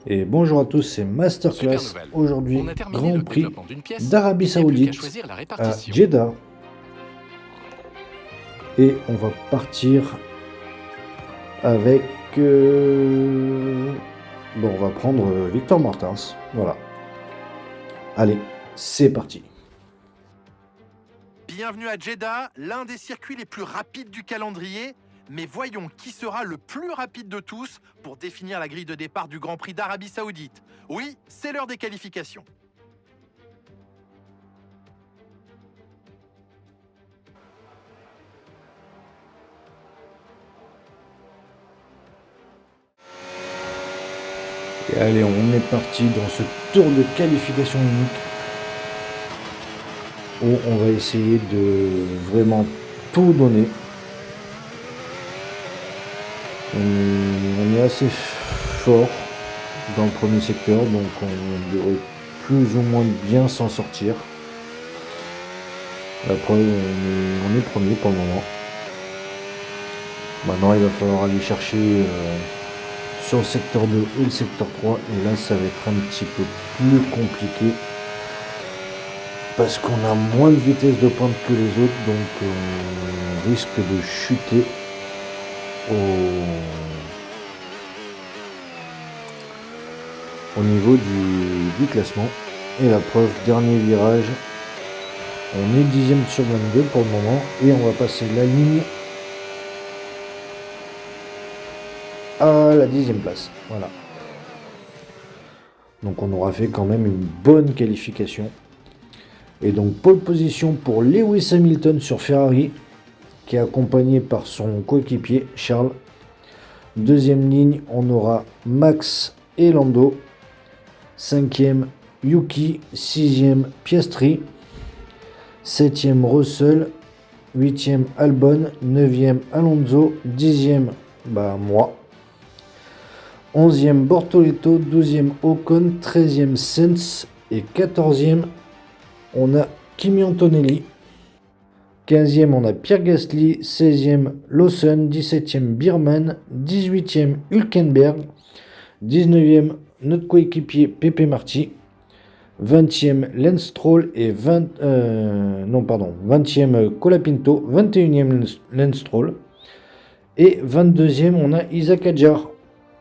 Et bonjour à tous, c'est Super Masterclass. nouvelle. Aujourd'hui, On a terminé Grand le Prix développement d'une pièce. d'Arabie Il n'y a plus qu'à Saoudite choisir la à répartition. Jeddah. Et on va partir avec... Bon, on va prendre Victor Martins. Voilà. Allez, c'est parti. Bienvenue à Jeddah, l'un des circuits les plus rapides du calendrier. Mais voyons qui sera le plus rapide de tous pour définir la grille de départ du Grand Prix d'Arabie Saoudite. Oui, c'est l'heure des qualifications. Et allez, on est parti dans ce tour de qualification unique où on va essayer de vraiment tout donner. On est assez fort dans le premier secteur, donc on devrait plus ou moins bien s'en sortir. La preuve, on est premier pour le moment. Maintenant, il va falloir aller chercher sur le secteur 2 et le secteur 3, et là, ça va être un petit peu plus compliqué parce qu'on a moins de vitesse de pointe que les autres, donc on risque de chuter au niveau du classement. Et la preuve, dernier virage, on est 10e sur 22 pour le moment, et on va passer la ligne à la 10e place. Voilà. Donc on aura fait quand même une bonne qualification. Et donc pole position pour Lewis Hamilton sur Ferrari, qui est accompagné par son coéquipier Charles. Deuxième ligne, on aura Max et Lando. Cinquième, Yuki. Sixième, Piastri. Septième, Russell. Huitième, Albon. Neuvième, Alonso. Dixième, moi. 11e, Bortoleto. 12e, Ocon. 13e, Sainz. Et 14e, on a Kimi Antonelli. 15e, on a Pierre Gasly. 16e, Lawson. 17e, Bierman. 18e, Hülkenberg. 19e, notre coéquipier Pepe Marty. 20e, Lance Stroll. Et 20e, Colapinto. 21e, Lance Stroll. Et 22e, on a Isaac Hadjar.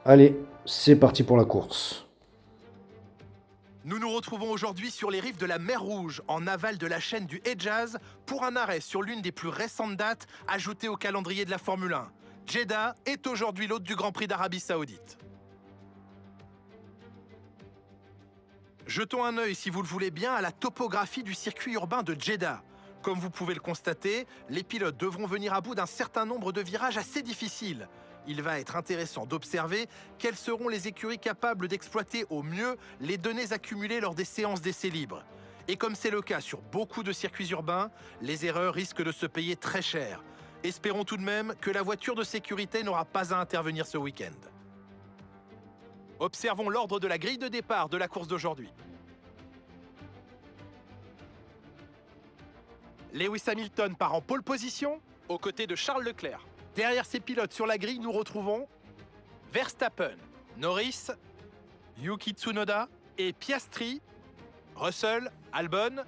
Allez, c'est parti pour la course. Nous nous retrouvons aujourd'hui sur les rives de la mer Rouge, en aval de la chaîne du Hedjaz, pour un arrêt sur l'une des plus récentes dates ajoutées au calendrier de la Formule 1. Jeddah est aujourd'hui l'hôte du Grand Prix d'Arabie Saoudite. Jetons un œil, si vous le voulez bien, à la topographie du circuit urbain de Jeddah. Comme vous pouvez le constater, les pilotes devront venir à bout d'un certain nombre de virages assez difficiles. Il va être intéressant d'observer quelles seront les écuries capables d'exploiter au mieux les données accumulées lors des séances d'essais libres. Et comme c'est le cas sur beaucoup de circuits urbains, les erreurs risquent de se payer très cher. Espérons tout de même que la voiture de sécurité n'aura pas à intervenir ce week-end. Observons l'ordre de la grille de départ de la course d'aujourd'hui. Lewis Hamilton part en pole position, aux côtés de Charles Leclerc. Derrière ces pilotes sur la grille, nous retrouvons Verstappen, Norris, Yuki Tsunoda et Piastri, Russell, Albon,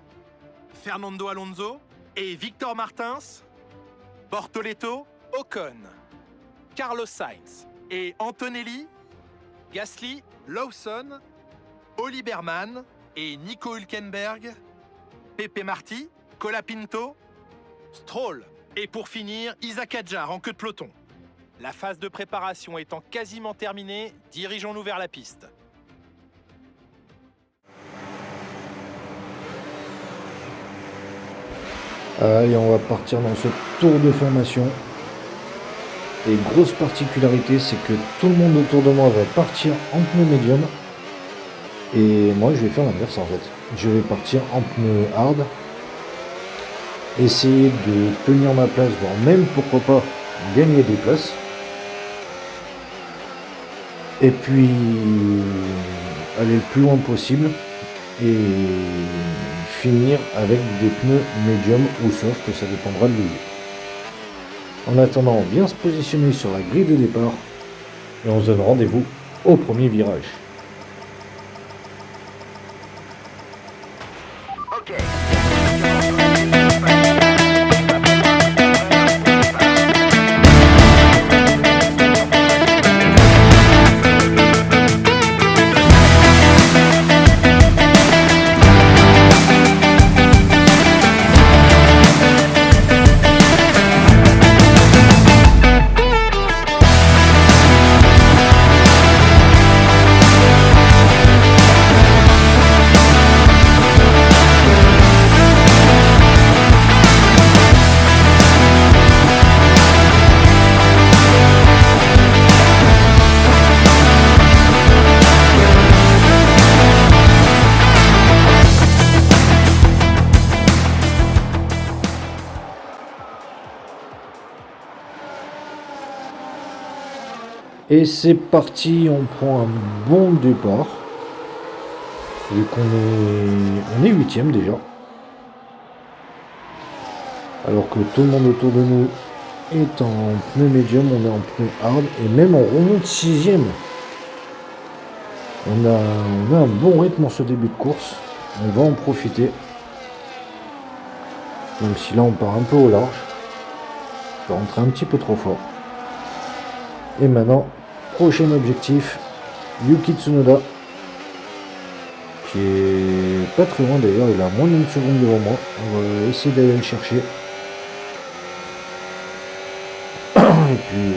Fernando Alonso et Victor Martins, Bortoleto, Ocon, Carlos Sainz et Antonelli, Gasly, Lawson, Oli Berman et Nico Hülkenberg, Pepe Marty, Colapinto, Stroll. Et pour finir, Isaac Hadjar en queue de peloton. La phase de préparation étant quasiment terminée, dirigeons-nous vers la piste. Allez, on va partir dans ce tour de formation. Et grosse particularité, c'est que tout le monde autour de moi va partir en pneu médium. Et moi, je vais faire l'inverse en fait. Je vais partir en pneu hard. Essayer de tenir ma place, voire même pourquoi pas gagner des places. Et puis aller le plus loin possible et finir avec des pneus médium ou soft, ça dépendra de lui. En attendant, on vient se positionner sur la grille de départ et on se donne rendez-vous au premier virage. Et c'est parti, on prend un bon départ. Vu qu'on est 8ème déjà. Alors que tout le monde autour de nous est en pneu médium, on est en pneu hard. Et même on remonte 6ème. On a un bon rythme en ce début de course. On va en profiter. Même si là on part un peu au large. Je vais rentrer un petit peu trop fort. Et maintenant, prochain objectif, Yuki Tsunoda. Qui est pas très loin d'ailleurs, il a moins d'une seconde devant moi. On va essayer d'aller le chercher. Et puis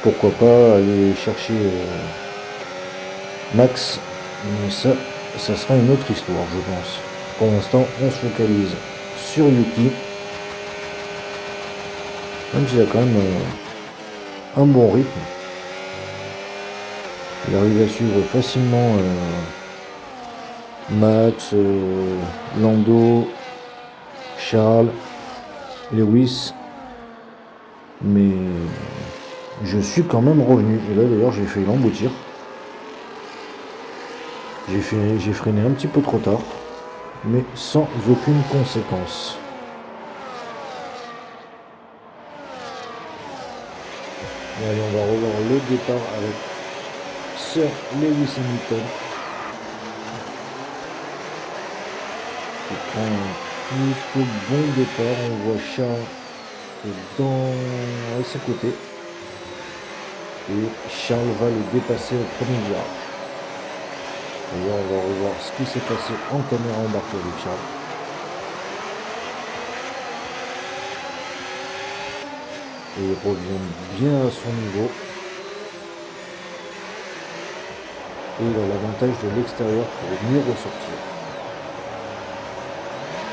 pourquoi pas aller chercher Max. Mais ça sera une autre histoire, je pense. Pour l'instant, on se focalise sur Yuki. Même s'il a quand même un bon rythme. Il arrive à suivre facilement Max, Lando, Charles, Lewis. Mais je suis quand même revenu. Et là d'ailleurs j'ai failli l'emboutir. J'ai freiné un petit peu trop tard. Mais sans aucune conséquence. Et allez, on va revoir le départ avec Sir Lewis Hamilton. Il prend un plutôt bon départ. On voit Charles à ses côtés. Et Charles va le dépasser au premier virage. D'ailleurs, on va revoir ce qui s'est passé en caméra embarquée avec Charles. Et il revient bien à son niveau. Et il a l'avantage de l'extérieur pour mieux ressortir.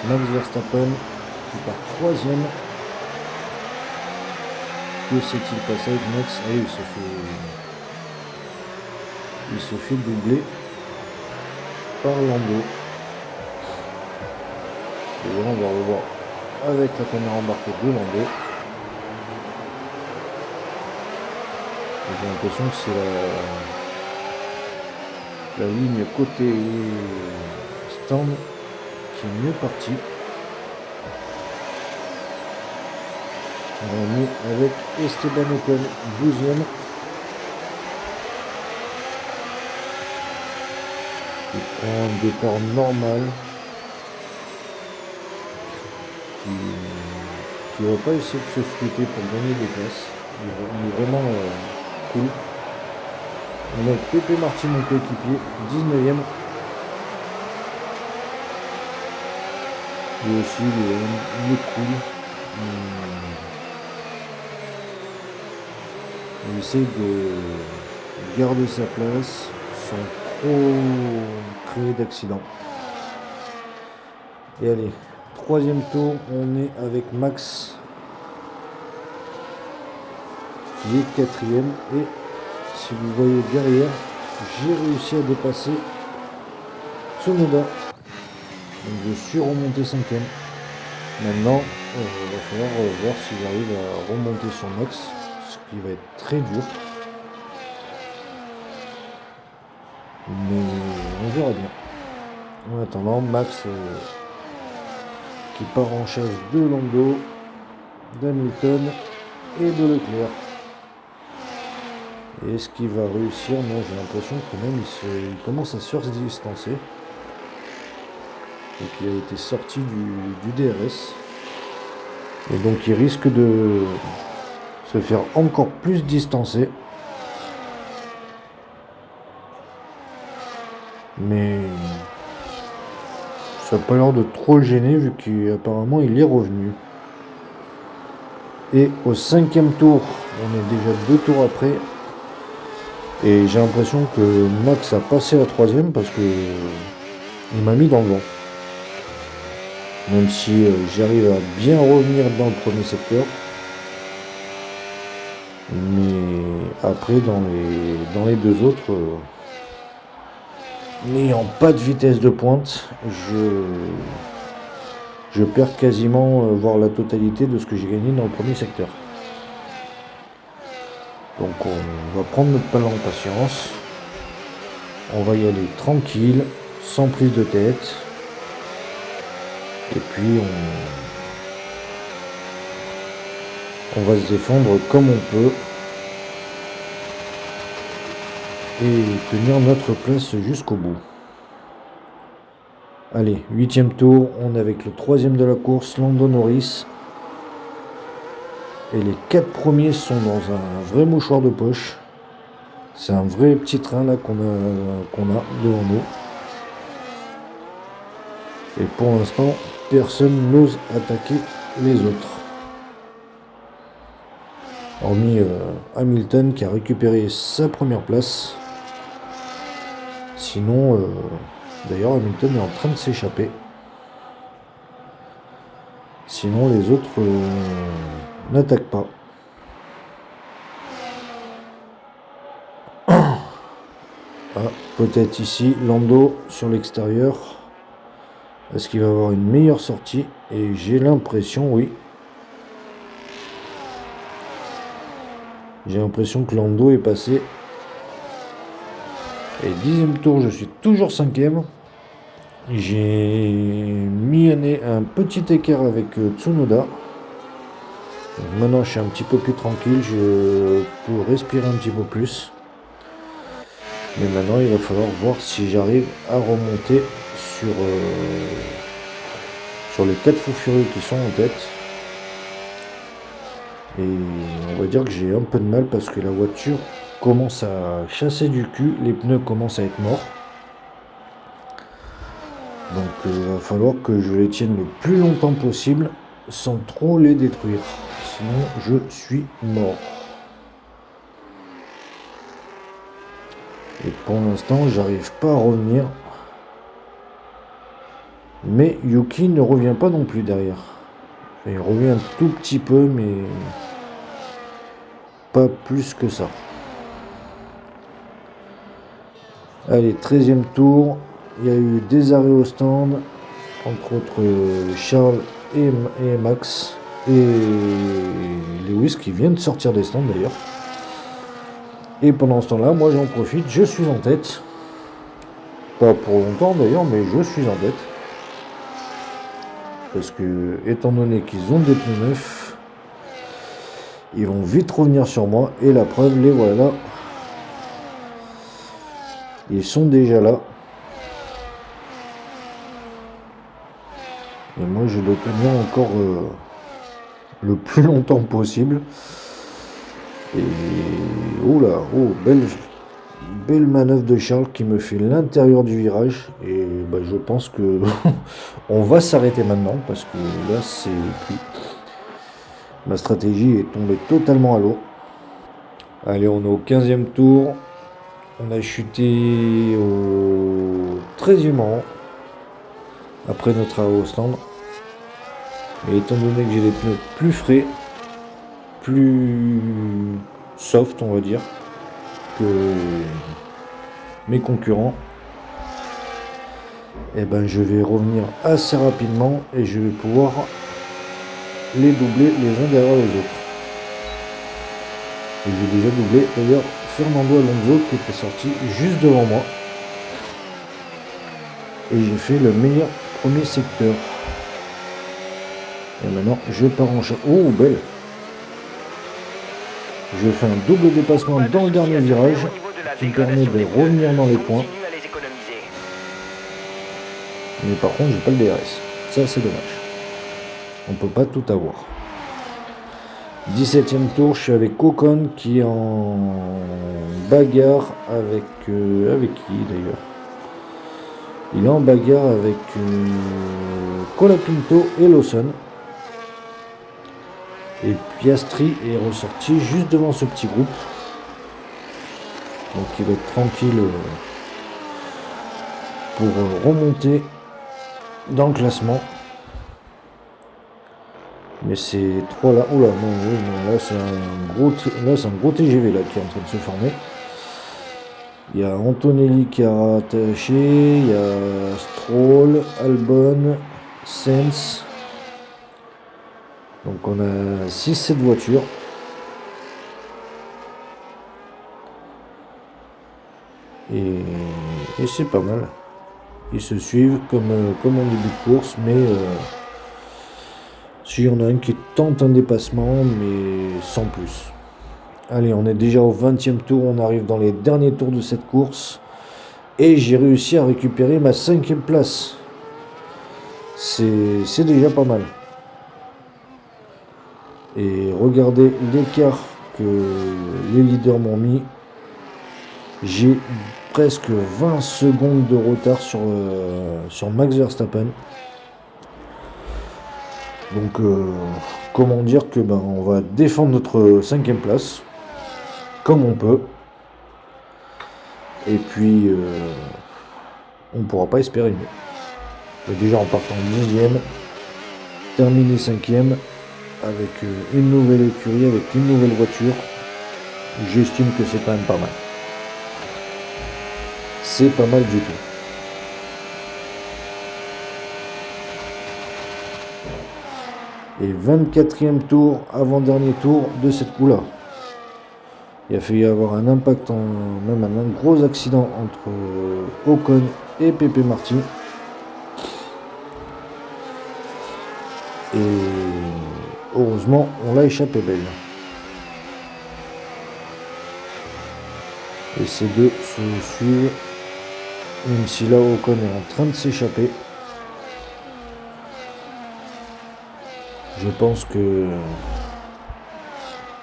Max Verstappen qui part 3ème. Que s'est-il passé avec Max? Ah oui, il se fait doubler par Lando. Et là, on va revoir avec la caméra embarquée de Lando. J'ai l'impression que c'est la ligne côté stand qui est mieux partie. On est avec Esteban Ocon 12ème. Il prend un départ normal. Qui ne va pas essayer de se friter pour gagner des places. Il est vraiment cool. On a Pepe Martin, mon coéquipier, 19ème. Lui aussi, il est cool. Il essaye de garder sa place sans trop créer d'accident. Et allez, 3ème tour, on est avec Max qui est 4ème. Et si vous voyez derrière, j'ai réussi à dépasser Tsunoda. Donc je suis remonté 5ème. Maintenant, il va falloir voir si j'arrive à remonter sur Max, ce qui va être très dur. Mais on verra bien. En attendant, Max qui part en chasse de Lando, d'Hamilton et de Leclerc. Et est-ce qu'il va réussir? Non, j'ai l'impression que même il commence à se distancer. Donc il a été sorti du DRS. Et donc il risque de se faire encore plus distancer. Mais ça n'a pas l'air de trop le gêner vu qu'apparemment il est revenu. Et au 5ème tour, on est déjà 2 tours après. Et j'ai l'impression que Max a passé la 3ème parce que il m'a mis dans le vent. Même si j'arrive à bien revenir dans le premier secteur. Mais après dans les deux autres, n'ayant pas de vitesse de pointe, je perds quasiment voire la totalité de ce que j'ai gagné dans le premier secteur. Donc on va prendre notre mal en patience. On va y aller tranquille, sans prise de tête. Et puis on va se défendre comme on peut. Et tenir notre place jusqu'au bout. Allez, 8e tour, on est avec le 3e de la course, Lando Norris. Et les 4 premiers sont dans un vrai mouchoir de poche. C'est un vrai petit train là qu'on a devant nous. Et pour l'instant, personne n'ose attaquer les autres. Hormis Hamilton qui a récupéré sa première place. Sinon, d'ailleurs Hamilton est en train de s'échapper. Sinon les autres n'attaquent pas. Ah, peut-être ici, Lando sur l'extérieur. Est-ce qu'il va avoir une meilleure sortie? Et j'ai l'impression, oui. J'ai l'impression que Lando est passé. Et 10e tour, je suis toujours 5e. J'ai mis un petit écart avec Tsunoda. Donc maintenant, je suis un petit peu plus tranquille. Je peux respirer un petit peu plus. Mais maintenant, il va falloir voir si j'arrive à remonter sur les 4 fous furieux qui sont en tête. Et on va dire que j'ai un peu de mal parce que la voiture commence à chasser du cul, les pneus commencent à être morts. Donc il va falloir que je les tienne le plus longtemps possible sans trop les détruire. Sinon je suis mort. Et pour l'instant j'arrive pas à revenir. Mais Yuki ne revient pas non plus derrière. Il revient un tout petit peu mais pas plus que ça. Allez, 13e tour. Il y a eu des arrêts au stand, entre autres Charles et Max. Et Lewis qui vient de sortir des stands d'ailleurs. Et pendant ce temps-là, moi j'en profite, je suis en tête. Pas pour longtemps d'ailleurs, mais je suis en tête. Parce que, étant donné qu'ils ont des pneus neufs, ils vont vite revenir sur moi. Et la preuve, les voilà. Ils sont déjà là. Et moi, je dois tenir encore le plus longtemps possible. Et oula, belle manœuvre de Charles qui me fait l'intérieur du virage. Et bah, je pense que on va s'arrêter maintenant parce que là, c'est ma stratégie est tombée totalement à l'eau. Allez, on est au 15e tour. On a chuté au 13e rang après notre arrêt au stand. Et étant donné que j'ai des pneus plus frais, plus soft on va dire que mes concurrents, et ben je vais revenir assez rapidement et je vais pouvoir les doubler les uns derrière les autres. Et j'ai déjà doublé d'ailleurs Fernando Alonso qui était sorti juste devant moi. Et j'ai fait le meilleur premier secteur. Et maintenant je pars en chat. Oh belle! Je fais un double dépassement dans le dernier virage qui me permet de revenir dans les points. Mais par contre j'ai pas le DRS. Ça c'est dommage. On peut pas tout avoir. 17e tour, je suis avec Ocon qui est en bagarre avec qui d'ailleurs? Il est en bagarre avec Colapinto et Lawson. Et Piastri est ressorti juste devant ce petit groupe. Donc il va être tranquille pour remonter dans le classement. Mais ces trois là, oula, non, là c'est un gros TGV là qui est en train de se former. Il y a Antonelli qui a rattaché, il y a Stroll, Albon, Sainz. Donc on a 6-7 voitures. Et c'est pas mal. Ils se suivent comme en début de course, mais s'il y en a un qui tente un dépassement, mais sans plus. Allez, on est déjà au 20e tour, on arrive dans les derniers tours de cette course. Et j'ai réussi à récupérer ma 5e place. C'est déjà pas mal. Et regardez l'écart que les leaders m'ont mis. J'ai presque 20 secondes de retard sur Max Verstappen. Donc comment dire que on va défendre notre 5e place comme on peut. Et puis on ne pourra pas espérer mieux. Et déjà en partant 10e, terminer 5e avec une nouvelle écurie, avec une nouvelle voiture, j'estime que c'est quand même pas mal. C'est pas mal du tout. Et 24e tour, avant-dernier tour de cette coup-là. Il a failli y avoir un impact, même un gros accident entre Ocon et Pepe Marty. Et heureusement, on l'a échappé belle. Et ces deux se suivent, même si là Ocon est en train de s'échapper. Je pense que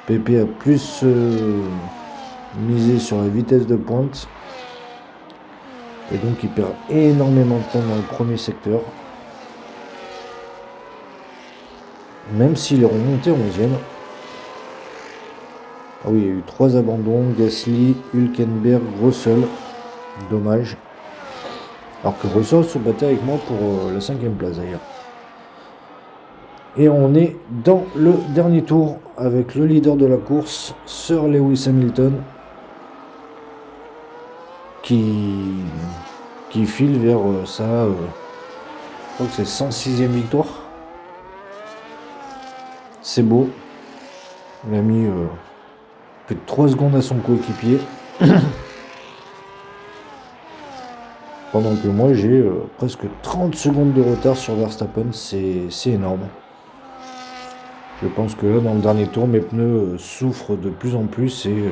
Pepe a plus misé sur la vitesse de pointe. Et donc il perd énormément de temps dans le premier secteur. Même s'il est remonté 11e. Ah oui, il y a eu 3 abandons. Gasly, Hülkenberg, Russell. Dommage. Alors que Russell se battait avec moi pour la 5e place d'ailleurs. Et on est dans le dernier tour avec le leader de la course, Sir Lewis Hamilton, qui file vers sa, je crois que c'est 106e victoire. C'est beau. Il a mis plus de 3 secondes à son coéquipier. Pendant que moi j'ai presque 30 secondes de retard sur Verstappen, c'est énorme. Je pense que là, dans le dernier tour, mes pneus souffrent de plus en plus et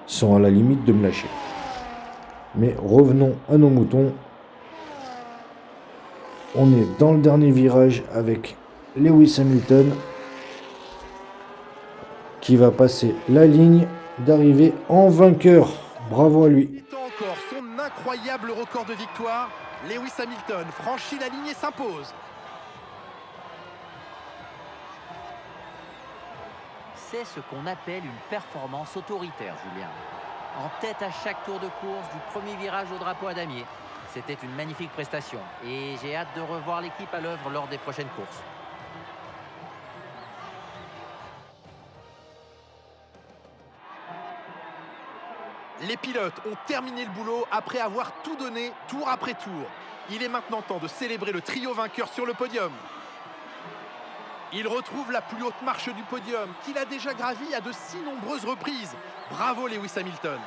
sont à la limite de me lâcher. Mais revenons à nos moutons. On est dans le dernier virage avec Lewis Hamilton qui va passer la ligne d'arrivée en vainqueur. Bravo à lui. Encore son incroyable record de victoire, Lewis Hamilton franchit la ligne et s'impose. C'est ce qu'on appelle une performance autoritaire, Julien. En tête à chaque tour de course, du premier virage au drapeau à damier. C'était une magnifique prestation et j'ai hâte de revoir l'équipe à l'œuvre lors des prochaines courses. Les pilotes ont terminé le boulot après avoir tout donné, tour après tour. Il est maintenant temps de célébrer le trio vainqueur sur le podium. Il retrouve la plus haute marche du podium qu'il a déjà gravi à de si nombreuses reprises. Bravo Lewis Hamilton.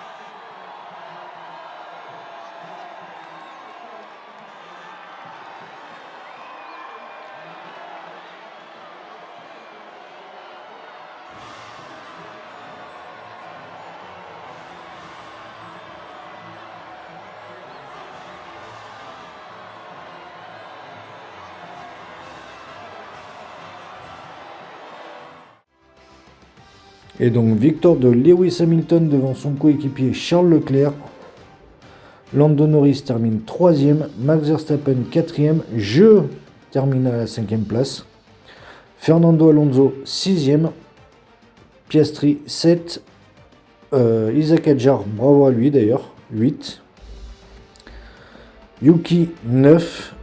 Et donc victoire de Lewis Hamilton devant son coéquipier Charles Leclerc. Lando Norris termine 3e, Max Verstappen 4e, je termine à la 5e place. Fernando Alonso 6e, Piastri 7, Isaac Hadjar, bravo à lui d'ailleurs, 8. Yuki 9,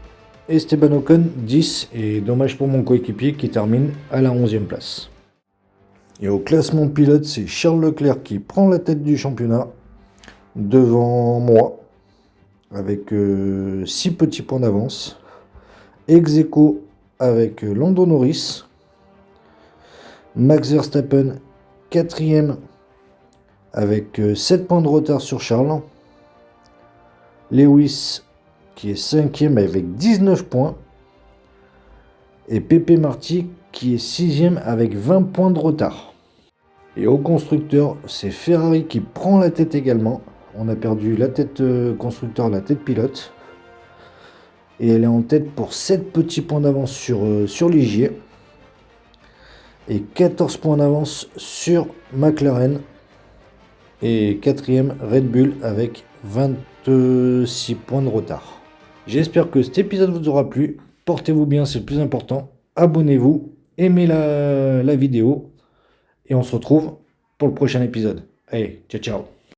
Esteban Ocon 10 et dommage pour mon coéquipier qui termine à la 11e place. Et au classement pilote, c'est Charles Leclerc qui prend la tête du championnat devant moi avec 6 petits points d'avance. Ex-aequo avec Lando Norris. Max Verstappen 4e avec 7 points de retard sur Charles. Lewis qui est 5e avec 19 points. Et Pepe Marty qui est 6e avec 20 points de retard. Et au constructeur, c'est Ferrari qui prend la tête également. On a perdu la tête constructeur, la tête pilote. Et elle est en tête pour 7 petits points d'avance sur Ligier. Et 14 points d'avance sur McLaren. Et 4e Red Bull avec 26 points de retard. J'espère que cet épisode vous aura plu. Portez-vous bien, c'est le plus important. Abonnez-vous, aimez la vidéo. Et on se retrouve pour le prochain épisode. Allez, ciao ciao.